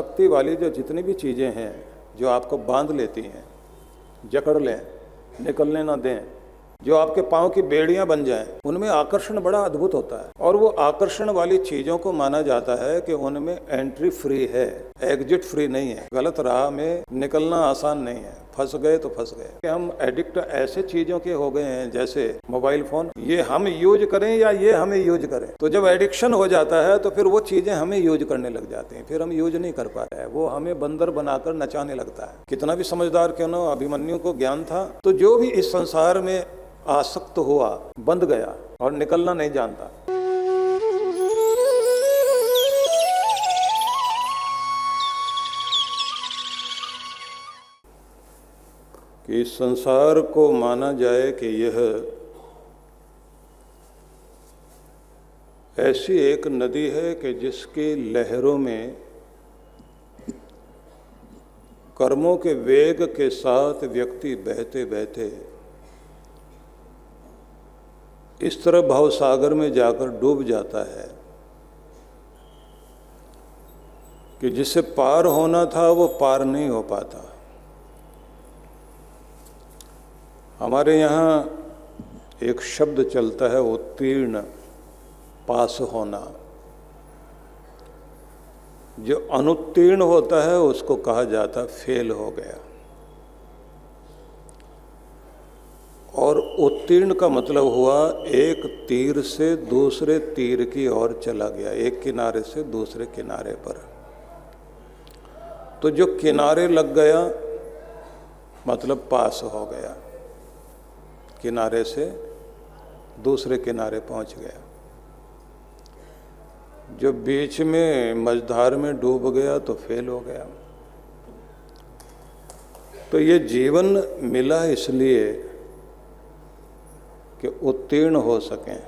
आसक्ति वाली जो जितनी भी चीज़ें हैं जो आपको बांध लेती हैं, जकड़ लें, निकलने ना दें, जो आपके पाँव की बेड़ियां बन जाएं, उनमें आकर्षण बड़ा अद्भुत होता है। और वो आकर्षण वाली चीज़ों को माना जाता है कि उनमें एंट्री फ्री है, एग्जिट फ्री नहीं है। गलत राह में निकलना आसान नहीं है, फंस गए तो फंस गए। कि हम एडिक्ट ऐसे चीज़ों के हो गए हैं जैसे मोबाइल फ़ोन, ये हम यूज करें या ये हमें यूज करें। तो जब एडिक्शन हो जाता है तो फिर वो चीज़ें हमें यूज करने लग जाती हैं, फिर हम यूज नहीं कर पाते हैं, वो हमें बंदर बनाकर नचाने लगता है। कितना भी समझदार क्यों ना अभिमन्यु को ज्ञान था, तो जो भी इस संसार में आसक्त हुआ बंध गया और निकलना नहीं जानता। कि इस संसार को माना जाए कि यह ऐसी एक नदी है कि जिसकी लहरों में कर्मों के वेग के साथ व्यक्ति बहते बहते इस तरह भवसागर में जाकर डूब जाता है कि जिसे पार होना था वो पार नहीं हो पाता। हमारे यहाँ एक शब्द चलता है उत्तीर्ण, पास होना। जो अनुत्तीर्ण होता है उसको कहा जाता फेल हो गया, और उत्तीर्ण का मतलब हुआ एक तीर से दूसरे तीर की ओर चला गया, एक किनारे से दूसरे किनारे पर। तो जो किनारे लग गया मतलब पास हो गया, किनारे से दूसरे किनारे पहुंच गया। जो बीच में मझधार में डूब गया तो फेल हो गया। तो ये जीवन मिला इसलिए कि उत्तीर्ण हो सकें,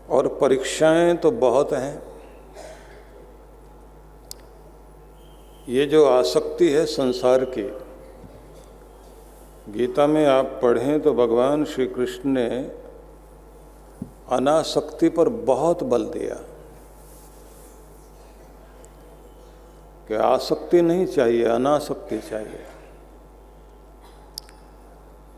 और परीक्षाएं तो बहुत हैं। ये जो आसक्ति है संसार की, गीता में आप पढ़ें तो भगवान श्री कृष्ण ने अनासक्ति पर बहुत बल दिया कि आसक्ति नहीं चाहिए, अनासक्ति चाहिए।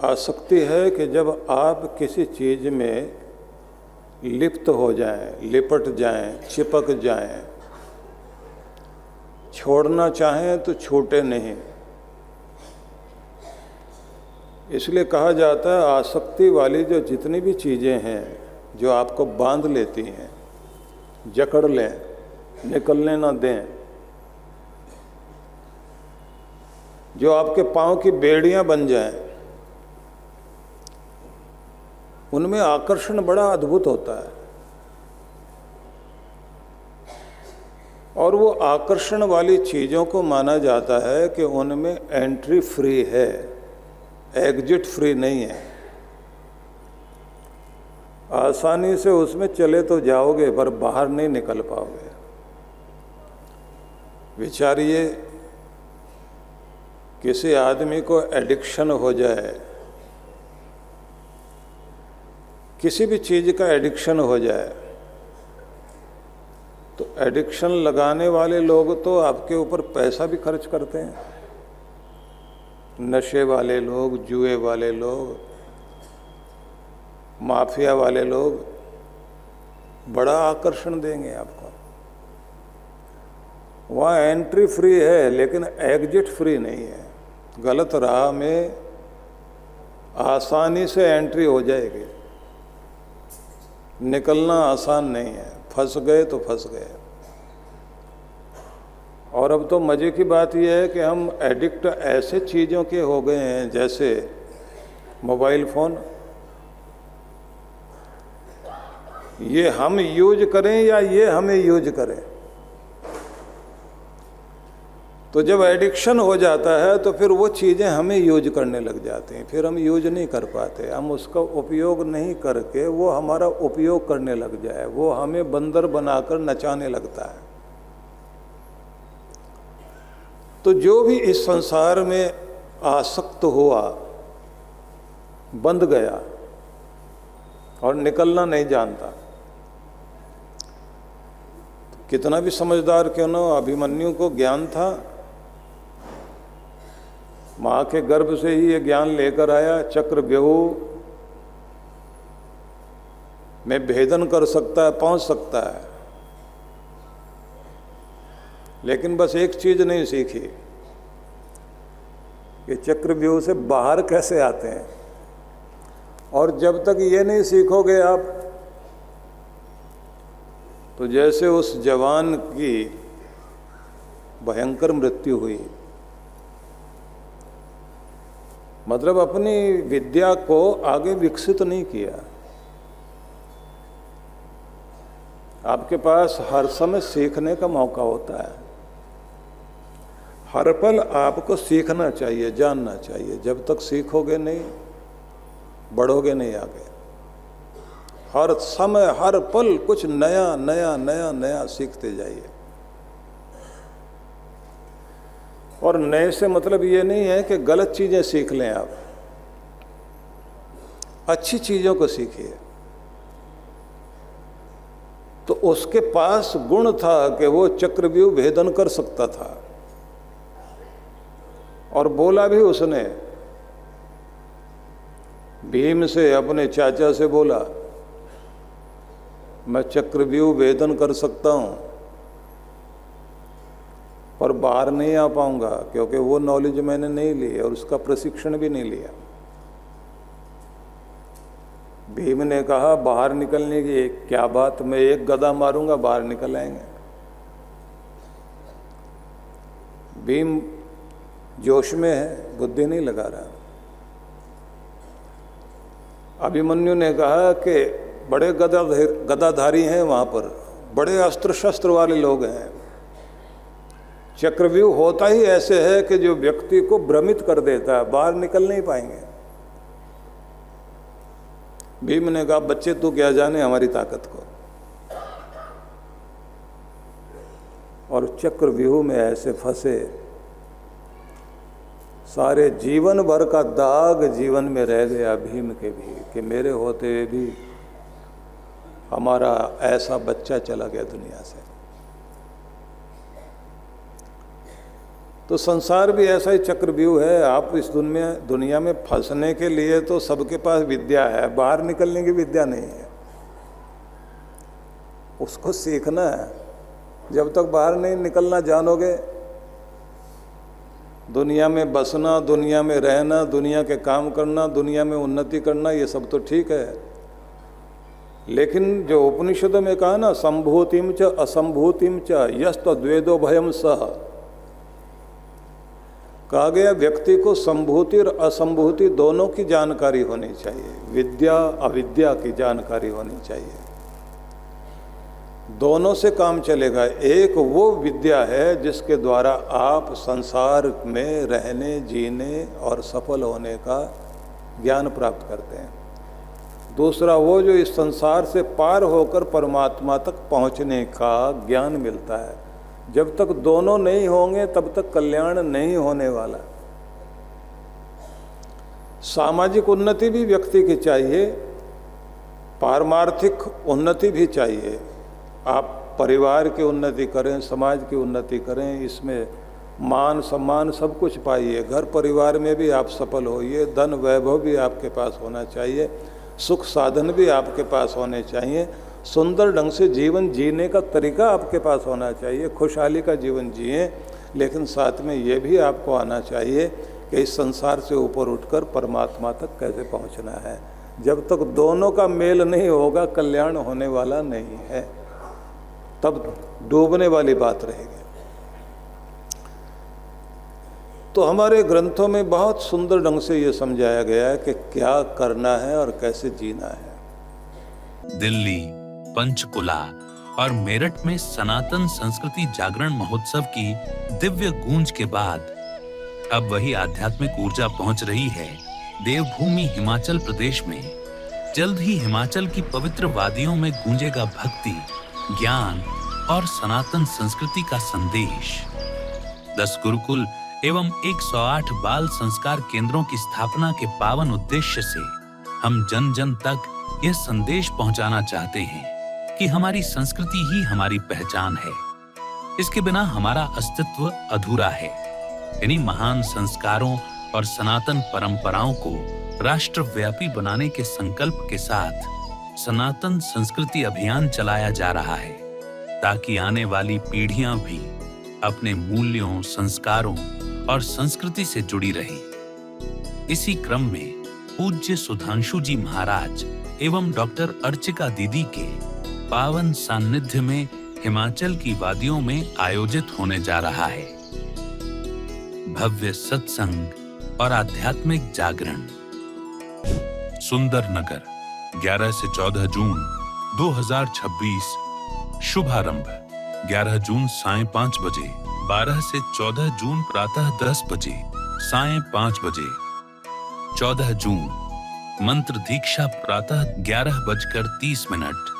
आसक्ति है कि जब आप किसी चीज़ में लिप्त हो जाएं, लिपट जाएं, चिपक जाएं, छोड़ना चाहें तो छूटे नहीं। इसलिए कहा जाता है आसक्ति वाली जो जितनी भी चीज़ें हैं जो आपको बांध लेती हैं, जकड़ लें, निकलने ना दें, जो आपके पाँव की बेड़ियां बन जाएं, उनमें आकर्षण बड़ा अद्भुत होता है। और वो आकर्षण वाली चीज़ों को माना जाता है कि उनमें एंट्री फ्री है, एग्जिट फ्री नहीं है। आसानी से उसमें चले तो जाओगे पर बाहर नहीं निकल पाओगे। विचारिए, किसी आदमी को एडिक्शन हो जाए, किसी भी चीज़ का एडिक्शन हो जाए, तो एडिक्शन लगाने वाले लोग तो आपके ऊपर पैसा भी खर्च करते हैं। नशे वाले लोग, जुए वाले लोग, माफिया वाले लोग बड़ा आकर्षण देंगे आपको। वहाँ एंट्री फ्री है लेकिन एग्जिट फ्री नहीं है। गलत राह में आसानी से एंट्री हो जाएगी, निकलना आसान नहीं है। फंस गए तो फंस गए। और अब तो मज़े की बात यह है कि हम एडिक्ट ऐसे चीज़ों के हो गए हैं जैसे मोबाइल फ़ोन, ये हम यूज करें या ये हमें यूज करें। तो जब एडिक्शन हो जाता है तो फिर वो चीज़ें हमें यूज करने लग जाती हैं, फिर हम यूज नहीं कर पाते। हम उसका उपयोग नहीं करके वो हमारा उपयोग करने लग जाए, वो हमें बंदर बनाकर नचाने लगता है। तो जो भी इस संसार में आसक्त हुआ बंध गया और निकलना नहीं जानता। कितना भी समझदार क्यों न हो, अभिमन्यु को ज्ञान था, मां के गर्भ से ही ये ज्ञान लेकर आया, चक्रव्यूह में भेदन कर सकता है, पहुंच सकता है। लेकिन बस एक चीज नहीं सीखी कि चक्रव्यूह से बाहर कैसे आते हैं। और जब तक ये नहीं सीखोगे आप, तो जैसे उस जवान की भयंकर मृत्यु हुई, मतलब अपनी विद्या को आगे विकसित नहीं किया। आपके पास हर समय सीखने का मौका होता है, हर पल आपको सीखना चाहिए, जानना चाहिए। जब तक सीखोगे नहीं, बढ़ोगे नहीं आगे। हर समय हर पल कुछ नया नया नया नया सीखते जाइए। और नए से मतलब ये नहीं है कि गलत चीजें सीख लें आप, अच्छी चीजों को सीखिए। तो उसके पास गुण था कि वो चक्रव्यूह भेदन कर सकता था, और बोला भी उसने, भीम से, अपने चाचा से बोला, मैं चक्रव्यूह भेदन कर सकता हूं, पर बाहर नहीं आ पाऊंगा, क्योंकि वो नॉलेज मैंने नहीं ली और उसका प्रशिक्षण भी नहीं लिया। भीम ने कहा, बाहर निकलने की क्या बात, मैं एक गदा मारूंगा बाहर निकल आएंगे। भीम जोश में है, बुद्धि नहीं लगा रहा। अभिमन्यु ने कहा कि बड़े गदाधारी हैं वहां पर, बड़े अस्त्र शस्त्र वाले लोग हैं। चक्रव्यूह होता ही ऐसे है कि जो व्यक्ति को भ्रमित कर देता है, बाहर निकल नहीं पाएंगे। भीम ने कहा, बच्चे तू क्या जाने हमारी ताकत को। और चक्रव्यूह में ऐसे फंसे, सारे जीवन भर का दाग जीवन में रह गया भीम के भी, कि मेरे होते हुए भी हमारा ऐसा बच्चा चला गया दुनिया से। तो संसार भी ऐसा ही चक्रव्यूह है। आप इस दुनिया में फंसने के लिए तो सबके पास विद्या है, बाहर निकलने की विद्या नहीं है। उसको सीखना है। जब तक बाहर नहीं निकलना जानोगे, दुनिया में बसना, दुनिया में रहना, दुनिया के काम करना, दुनिया में उन्नति करना, ये सब तो ठीक है। लेकिन जो उपनिषदों में कहा ना, संभूतिम च असंभूतिम च यस्त द्वेदो भयम सह, कहा गया व्यक्ति को संभूति और असंभूति दोनों की जानकारी होनी चाहिए, विद्या अविद्या की जानकारी होनी चाहिए। दोनों से काम चलेगा। एक वो विद्या है जिसके द्वारा आप संसार में रहने, जीने और सफल होने का ज्ञान प्राप्त करते हैं। दूसरा वो जो इस संसार से पार होकर परमात्मा तक पहुंचने का ज्ञान मिलता है। जब तक दोनों नहीं होंगे तब तक कल्याण नहीं होने वाला। सामाजिक उन्नति भी व्यक्ति की चाहिए, पारमार्थिक उन्नति भी चाहिए। आप परिवार की उन्नति करें, समाज की उन्नति करें, इसमें मान सम्मान सब कुछ पाइए। घर परिवार में भी आप सफल होइए, धन वैभव भी आपके पास होना चाहिए, सुख साधन भी आपके पास होने चाहिए, सुंदर ढंग से जीवन जीने का तरीका आपके पास होना चाहिए, खुशहाली का जीवन जिए। लेकिन साथ में ये भी आपको आना चाहिए कि इस संसार से ऊपर उठकर परमात्मा तक कैसे पहुंचना है। जब तक दोनों का मेल नहीं होगा, कल्याण होने वाला नहीं है, तब डूबने वाली बात रहेगी। तो हमारे ग्रंथों में बहुत सुंदर ढंग से ये समझाया गया है कि क्या करना है और कैसे जीना है। दिल्ली, पंचकुला और मेरठ में सनातन संस्कृति जागरण महोत्सव की दिव्य गूंज के बाद अब वही आध्यात्मिक ऊर्जा पहुंच रही है देवभूमि हिमाचल प्रदेश में। जल्द ही हिमाचल की पवित्र वादियों में गूंजेगा भक्ति, ज्ञान और सनातन संस्कृति का संदेश। 10 गुरुकुल एवं 108 बाल संस्कार केंद्रों की स्थापना के पावन उद्देश्य से हम जन जन तक यह संदेश पहुंचाना चाहते हैं कि हमारी संस्कृति ही हमारी पहचान है। इसके बिना हमारा अस्तित्व अधूरा है। इन्हीं महान संस्कारों और सनातन परंपराओं को राष्ट्रव्यापी बनाने के संकल्प के साथ सनातन संस्कृति अभियान चलाया जा रहा है, ताकि आने वाली पीढ़ियां भी अपने मूल्यों, संस्कारों और संस्कृति से जुड़ी रहें। इसी क्रम में पूज्य सुधांशु जी महाराज एवं डॉक्टर अर्चिका दीदी के पावन सान्निध्य में हिमाचल की वादियों में आयोजित होने जा रहा है भव्य सत्संग और आध्यात्मिक जागरण। सुंदरनगर 11 से 14 जून 2026। शुभारंभ 11 जून सायं 5 बजे, 12 से 14 जून प्रातः 10 बजे, सायं 5 बजे। 14 जून मंत्र दीक्षा प्रातः 11:30।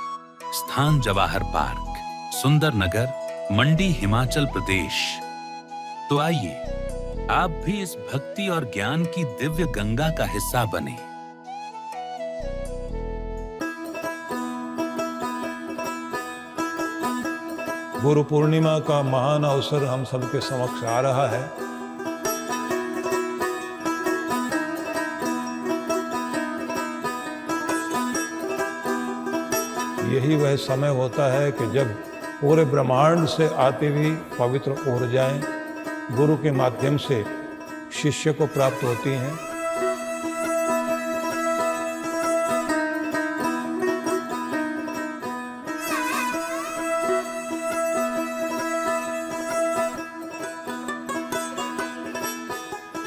स्थान जवाहर पार्क, सुंदरनगर, मंडी, हिमाचल प्रदेश। तो आइए आप भी इस भक्ति और ज्ञान की दिव्य गंगा का हिस्सा बने। गुरु पूर्णिमा का महान अवसर हम सबके समक्ष आ रहा है। यही वह समय होता है कि जब पूरे ब्रह्मांड से आती हुई पवित्र ऊर्जाएं गुरु के माध्यम से शिष्य को प्राप्त होती हैं।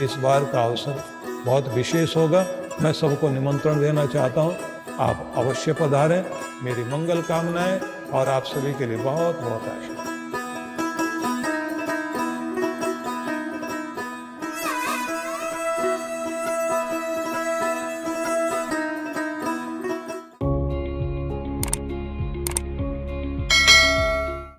इस बार का अवसर बहुत विशेष होगा। मैं सबको निमंत्रण देना चाहता हूं, आप अवश्य पधारें। मेरी मंगल कामनाएं और आप सभी के लिए बहुत बहुत आशीर्वाद।